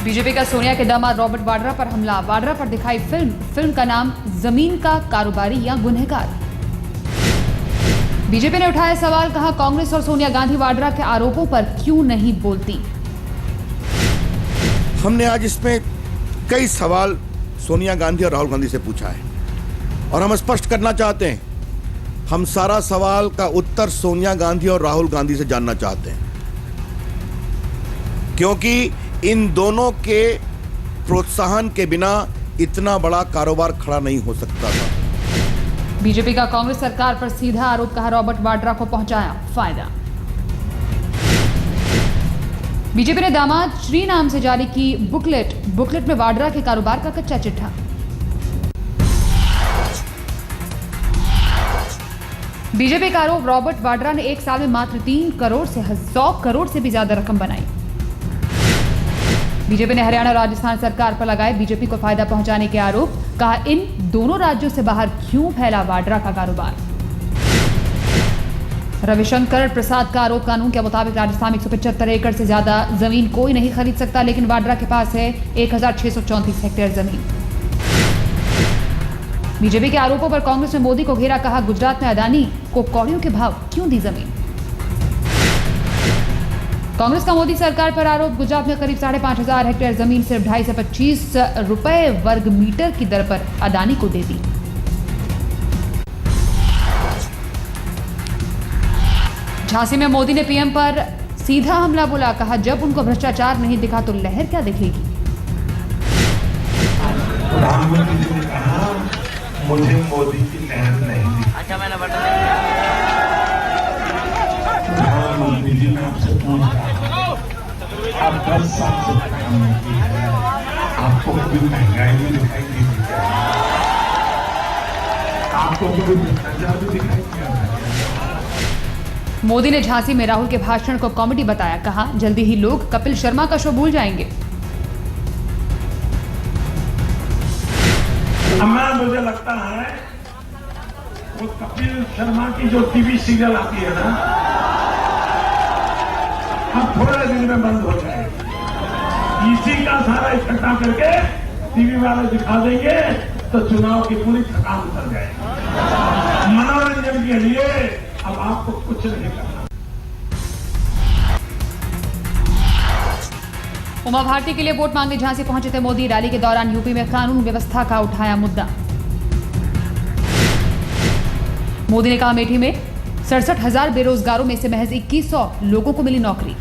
BJP का सोनिया के दामाद रॉबर्ट वाड्रा पर हमला। वाड्रा पर दिखाई फिल्म का नाम जमीन का कारोबारी या गुनहगार। बीजेपी ने उठाया सवाल, कहा कांग्रेस और सोनिया गांधी वाड्रा के आरोपों पर क्यों नहीं बोलती। हमने आज इसमें कई सवाल सोनिया गांधी और राहुल गांधी से पूछा है और हम स्पष्ट करना चाहते हैं, हम सारा सवाल का उत्तर सोनिया गांधी और राहुल गांधी से जानना चाहते हैं, क्योंकि इन दोनों के प्रोत्साहन के बिना इतना बड़ा कारोबार खड़ा नहीं हो सकता था। बीजेपी का कांग्रेस सरकार पर सीधा आरोप, कहा रॉबर्ट वाड्रा को पहुंचाया फायदा। बीजेपी ने दामाद श्री नाम से जारी की बुकलेट में वाड्रा के कारोबार का कच्चा चिट्ठा। बीजेपी का आरोप, रॉबर्ट वाड्रा ने एक साल में मात्र 3 करोड़ से 100 करोड़ से भी ज्यादा रकम बनाई। बीजेपी ने हरियाणा और राजस्थान सरकार पर लगाए बीजेपी को फायदा पहुंचाने के आरोप, कहा इन दोनों राज्यों से बाहर क्यों फैला वाड्रा का कारोबार। रविशंकर प्रसाद का आरोप, कानून के मुताबिक राजस्थान में 175 एकड़ से ज्यादा जमीन कोई नहीं खरीद सकता, लेकिन वाड्रा के पास है 1634 हेक्टेयर जमीन। बीजेपी के आरोपों पर कांग्रेस ने मोदी को घेरा, कहा गुजरात में अदानी को कौड़ियों के भाव क्यों दी जमीन। कांग्रेस का मोदी सरकार पर आरोप, गुजरात में करीब 5,500 हेक्टेयर जमीन सिर्फ 2.5 से 25 रुपए वर्ग मीटर की दर पर अदानी को दे दी। झांसी में मोदी ने पीएम पर सीधा हमला बोला, कहा जब उनको भ्रष्टाचार नहीं दिखा तो लहर क्या दिखेगी। प्रधानमंत्री जी ने कहा मुझे मोदी की लहर नहीं दिखी। अच्छा, मैंने बता प्रधानमंत्री जी ने आपसे पूछा, आप 10 साल से प्रधानमंत्री हैं, आपको कभी महंगाई भी दिखाई नहीं दी क्या? आपको कभी भ्रष्टाचार भी दिखाई दिया? मोदी ने झांसी में राहुल के भाषण को कॉमेडी बताया, कहा जल्दी ही लोग कपिल शर्मा का शो भूल जाएंगे। मुझे लगता है वो कपिल शर्मा की जो टीवी सीरियल आती है ना, अब थोड़े दिन में बंद हो जाएगी। इसी का सारा इकट्ठा करके टीवी वाले दिखा देंगे तो चुनाव की पूरी थकान उतर जाएगी। मनोरंजन के लिए अब आपको कुछ नहीं करना। उमा भारती के लिए वोट मांगने झांसी पहुंचे थे मोदी। रैली के दौरान यूपी में कानून व्यवस्था का उठाया मुद्दा। मोदी ने कहा अमेठी में 67,000 बेरोजगारों में से महज 2100 लोगों को मिली नौकरी।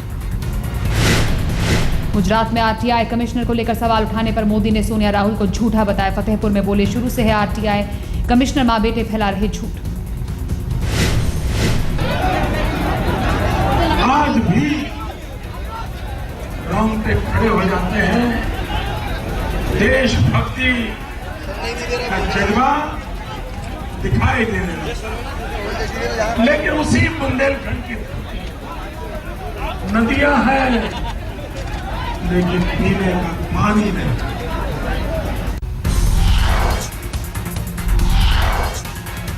गुजरात में आरटीआई कमिश्नर को लेकर सवाल उठाने पर मोदी ने सोनिया राहुल को झूठा बताया। फतेहपुर में बोले शुरू से है आरटीआई कमिश्नर मां बेटे फैला रहे झूठ। आज भी रोंगटे खड़े हो जाते हैं, देशभक्ति का जज्बा दिखाई देने लगता, लेकिन उसी बुंदेलखंड की नदियां हैं लेकिन पीने का पानी नहीं।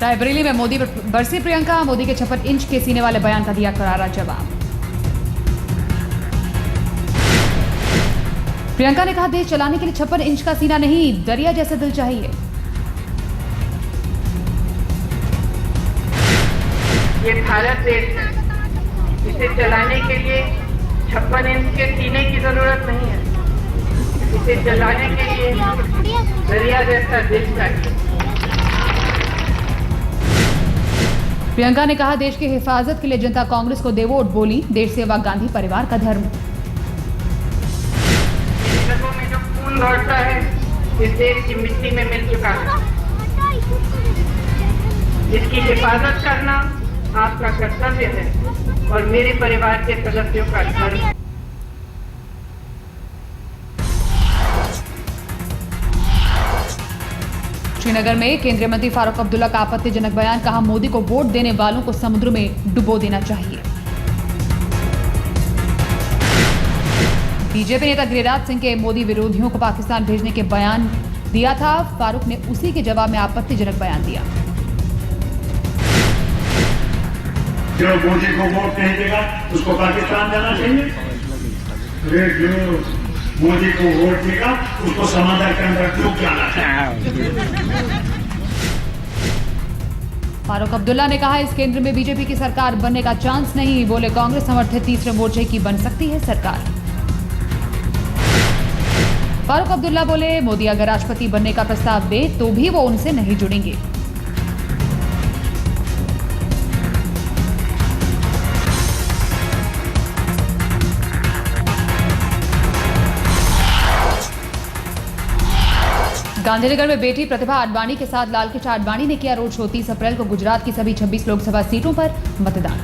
रायबरेली में मोदी पर बरसी प्रियंका। मोदी के 56 इंच के सीने वाले बयान का दिया करारा जवाब। प्रियंका ने कहा देश चलाने के लिए 56 इंच का सीना नहीं, दरिया जैसा दिल चाहिए। ये भारत देश है, इसे चलाने के लिए 56 इंच के सीने की जरूरत नहीं है, इसे चलाने के लिए दरिया जैसा दिल चाहिए। प्रियंका ने कहा देश की हिफाजत के लिए जनता कांग्रेस को दे वोट। बोली देश सेवा गांधी परिवार का धर्म। रगों में जो खून दौड़ता है इस देश की मिट्टी में मिल चुका है, इसकी हिफाजत करना आपका कर्तव्य है और मेरे परिवार के सदस्यों का धर्म। श्रीनगर में केंद्रीय मंत्री फारूक अब्दुल्ला का आपत्तिजनक बयान, कहा मोदी को वोट देने वालों को समुद्र में डुबो देना चाहिए। बीजेपी नेता गिरिराज सिंह के मोदी विरोधियों को पाकिस्तान भेजने के बयान दिया था। फारूक ने उसी के जवाब में आपत्तिजनक बयान दिया। जो मोदी को वोट नहीं देगा उसको पाकिस्तान जाना चाहिए। मोदी को वोट देगा, उसको समाधान के अंदर क्यों जाना है। फारूक अब्दुल्ला ने कहा, इस केंद्र में बीजेपी की सरकार बनने का चांस नहीं। बोले, कांग्रेस समर्थित तीसरे मोर्चे की बन सकती है सरकार। फारूक अब्दुल्ला बोले, मोदी अगर राष्ट्रपति बनने का प्रस्ताव दे तो भी वो उनसे नहीं जुड़ेंगे। गांधीनगर में बेटी प्रतिभा आडवाणी के साथ लालकृष्ण आडवाणी ने किया रोड शो। 30 अप्रैल को गुजरात की सभी 26 लोकसभा सीटों पर मतदान।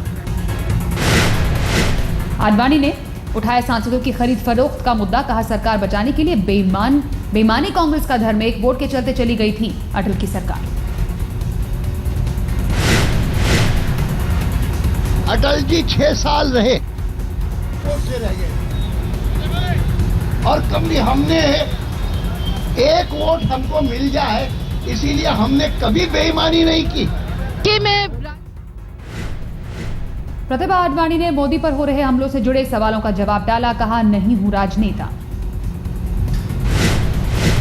आडवाणी ने उठाया सांसदों की खरीद फरोख्त का मुद्दा। कहा, सरकार बचाने के लिए बेईमानी कांग्रेस का धर्म। एक वोट के चलते चली गई थी अटल की सरकार। अटल जी 6 साल रहे, वोट से रह गए, और कभी हमने एक वोट हमको मिल जाए, इसीलिए हमने कभी बेईमानी नहीं की। प्रतिभा आडवाणी ने मोदी पर हो रहे हमलों से जुड़े सवालों का जवाब डाला। कहा, नहीं हूं राजनेता।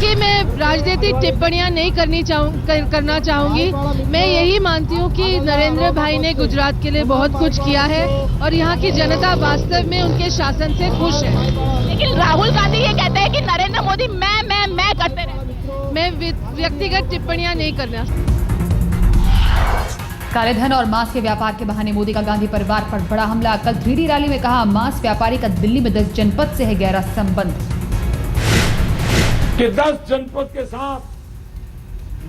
कि मैं राजनीतिक टिप्पणियां नहीं करना चाहूंगी। मैं यही मानती हूं कि नरेंद्र भाई ने गुजरात के लिए बहुत कुछ किया है और यहाँ की जनता वास्तव में उनके शासन से खुश है। लेकिन राहुल गांधी ये कहते हैं कि नरेंद्र मोदी मैं करते रहे। मैं व्यक्तिगत टिप्पणियां नहीं करना। काले धन और मांस के व्यापार के बहाने मोदी का गांधी परिवार पर बड़ा हमला। कल 3D रैली में कहा, मांस व्यापारी का दिल्ली में 10 जनपद से है गहरा संबंध। कि 10 जनपद के साथ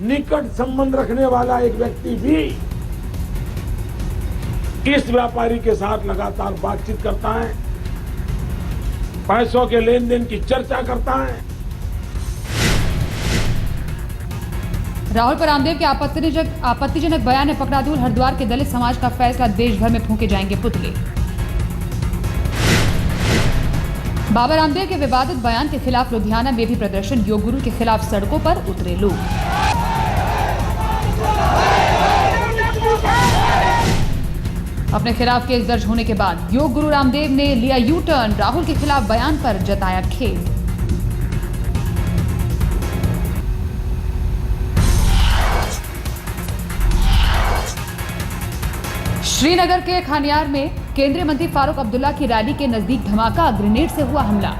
निकट संबंध रखने वाला एक व्यक्ति भी इस व्यापारी के साथ लगातार बातचीत करता है, पैसों के लेन देन की चर्चा करता है। राहुल पर रामदेव के आपत्तिजनक बयान ने पकड़ा धूल। हरिद्वार के दलित समाज का फैसला, देश भर में फूंके जाएंगे पुतले। बाबा रामदेव के विवादित बयान के खिलाफ लुधियाना में भी प्रदर्शन। योग गुरु के खिलाफ सड़कों पर उतरे लोग। अपने खिलाफ केस दर्ज होने के बाद योग गुरु रामदेव ने लिया यू टर्न। राहुल के खिलाफ बयान पर जताया खेद। श्रीनगर के खानियार में केंद्रीय मंत्री फारूक अब्दुल्ला की रैली के नजदीक धमाका। ग्रेनेड से हुआ हमला।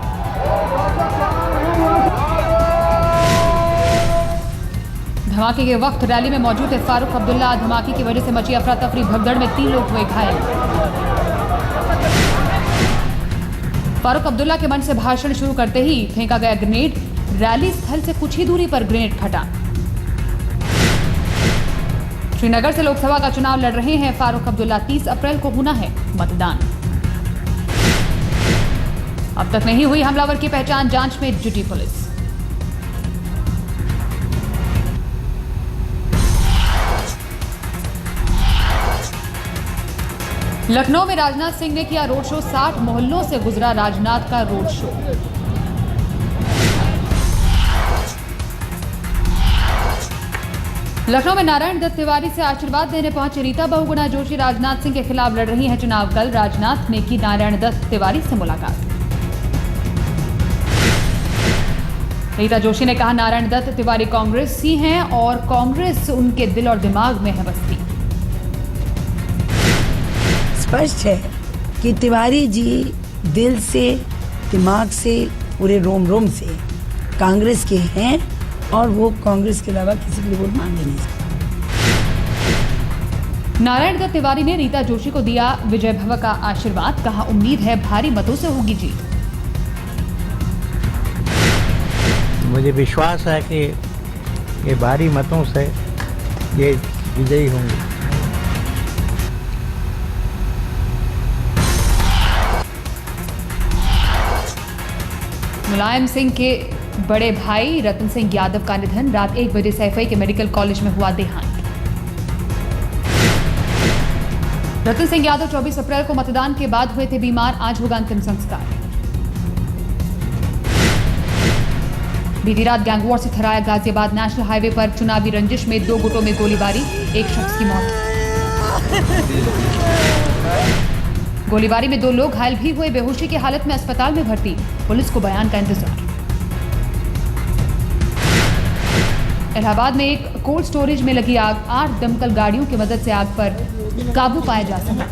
धमाके के वक्त रैली में मौजूद थे फारूक अब्दुल्ला। धमाके की वजह से मची अफरा तफरी। भगदड़ में 3 लोग हुए घायल। फारूक अब्दुल्ला के मंच से भाषण शुरू करते ही फेंका गया ग्रेनेड। रैली स्थल से कुछ ही दूरी पर ग्रेनेड फटा। श्रीनगर से लोकसभा का चुनाव लड़ रहे हैं फारूक अब्दुल्ला। 30 अप्रैल को होना है मतदान। अब तक नहीं हुई हमलावर की पहचान, जांच में जुटी पुलिस। लखनऊ में राजनाथ सिंह ने किया रोड शो। 60 मोहल्लों से गुजरा राजनाथ का रोड शो। लखनऊ में नारायण दत्त तिवारी से आशीर्वाद देने पहुंचे रीता बहुगुणा जोशी। राजनाथ सिंह के खिलाफ लड़ रही हैं चुनाव। कल राजनाथ ने की नारायण दत्त तिवारी से मुलाकात। रीता जोशी ने कहा, नारायण दत्त तिवारी कांग्रेसी हैं और कांग्रेस उनके दिल और दिमाग में है बसती। स्पष्ट है कि तिवारी जी दिल से, दिमाग से, पूरे रोम रोम से कांग्रेस के हैं और वो कांग्रेस के अलावा किसी के लिए वोट मांगे नहीं सकते। नारायण दत्त तिवारी ने रीता जोशी को दिया विजय भव का आशीर्वाद। कहा, उम्मीद है भारी मतों से होगी जीत। मुझे विश्वास है कि ये भारी मतों से ये विजयी होंगे। मुलायम सिंह के बड़े भाई रतन सिंह यादव का निधन। रात 1 बजे सैफई के मेडिकल कॉलेज में हुआ देहांत। रतन सिंह यादव 24 अप्रैल को मतदान के बाद हुए थे बीमार। आज होगा अंतिम संस्कार। बीती रात गैंगवॉर से थराया गाजियाबाद नेशनल हाईवे पर। चुनावी रंजिश में 2 गुटों में गोलीबारी, 1 शख्स की मौत। गोलीबारी में 2 लोग घायल भी हुए, बेहोशी की हालत में अस्पताल में भर्ती। पुलिस को बयान का इंतजार। इलाहाबाद में एक कोल्ड स्टोरेज में लगी आग, 8 दमकल गाड़ियों की मदद से आग पर काबू पाया जा सका।